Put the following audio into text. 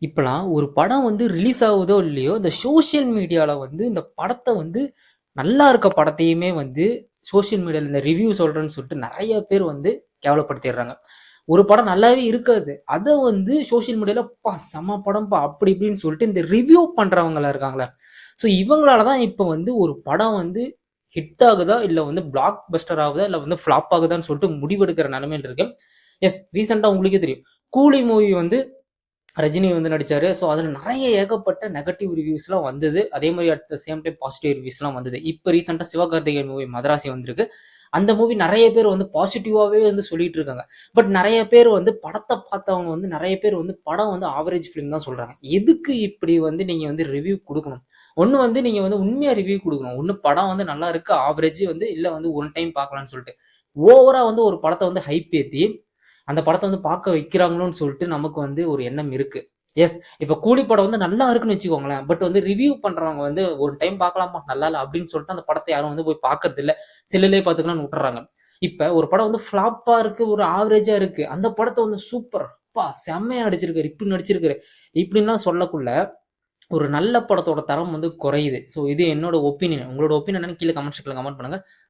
இப்பலாம் ஒரு படம் வந்து ரிலீஸ் ஆகுதோ இல்லையோ, இந்த சோசியல் மீடியால வந்து இந்த படத்த வந்து நல்லா இருக்க படத்தையுமே வந்து சோசியல் மீடியால இந்த ரிவ்யூ சொல்றேன்னு சொல்லிட்டு நெறைய பேர் வந்து கேவலப்படுத்திடுறாங்க. ஒரு படம் நல்லாவே இருக்காது. அத வந்து சோசியல் மீடியால "அப்பா செம்ம படம்ப்பா" அப்படி இப்படின்னு சொல்லிட்டு இந்த ரிவ்யூ பண்றவங்கலாம் இருக்காங்கல்ல. ஸோ இவங்களால தான் இப்ப வந்து ஒரு படம் வந்து ஹிட் ஆகுதா, இல்ல வந்து பிளாக் பஸ்டர் ஆகுதா, இல்ல வந்து ஃப்ளாப் ஆகுதான்னு சொல்லிட்டு முடிவெடுக்கிற நிலைமையில இருக்கு. எஸ் ரீசெண்டா உங்களுக்கே தெரியும். கூலி மூவி வந்து ரஜினி வந்து நடிச்சாரு. ஸோ அதில் நிறைய ஏகப்பட்ட நெகட்டிவ் ரிவ்யூஸ்லாம் வந்தது. அதே மாதிரி at the same time positive ரிவ்யூஸ்லாம் வந்தது. இப்போ ரீசெண்டாக சிவகார்த்திகேயன் மூவி மதராசி வந்திருக்கு. அந்த மூவி நிறைய பேர் வந்து பாசிட்டிவாகவே வந்து சொல்லிட்டு இருக்காங்க. பட் நிறைய பேர் வந்து படத்தை பார்த்தவங்க வந்து நிறைய பேர் வந்து படம் வந்து ஆவரேஜ் ஃபிலிம் தான் சொல்றாங்க. எதுக்கு இப்படி வந்து நீங்க வந்து ரிவ்யூ கொடுக்கணும்? ஒன்று வந்து நீங்க வந்து உண்மையா ரிவ்யூ கொடுக்கணும். ஒன்று படம் வந்து நல்லா இருக்கு ஆவரேஜ் வந்து இல்லை வந்து ஒன் டைம் பார்க்கலாம்னு சொல்லிட்டு ஓவரா வந்து ஒரு படத்தை வந்து ஹைப் ஏற்றி அந்த படத்தை வந்து பார்க்க வைக்கிறாங்களோன்னு சொல்லிட்டு நமக்கு வந்து ஒரு எண்ணம் இருக்கு. எஸ் இப்ப கூலி படம் வந்து நல்லா இருக்குன்னு வச்சுக்கோங்களேன். பட் வந்து ரிவ்யூ பண்றவங்க வந்து ஒரு டைம் பார்க்கலாமா நல்லா இல்லை அப்படின்னு சொல்லிட்டு அந்த படத்தை யாரும் வந்து போய் பார்க்கறது இல்லை. செல்லுலேயே பார்த்துக்கலாம்னு விட்டுறாங்க. இப்ப ஒரு படம் வந்து ஃபிளாப்பா இருக்கு, ஒரு ஆவரேஜா இருக்கு, அந்த படத்தை வந்து சூப்பர் பா செம்மையா நடிச்சிருக்காரு, இப்படி நடிச்சிருக்காரு இப்படின்லாம் சொல்லக்குள்ள ஒரு நல்ல படத்தோட தரம் வந்து குறையுது. ஸோ இது என்னோட ஒப்பீனியன். உங்களோட ஒப்பீனியன் கீழே கமெண்ட் செக்ஷன்ல கமெண்ட் பண்ணுங்க.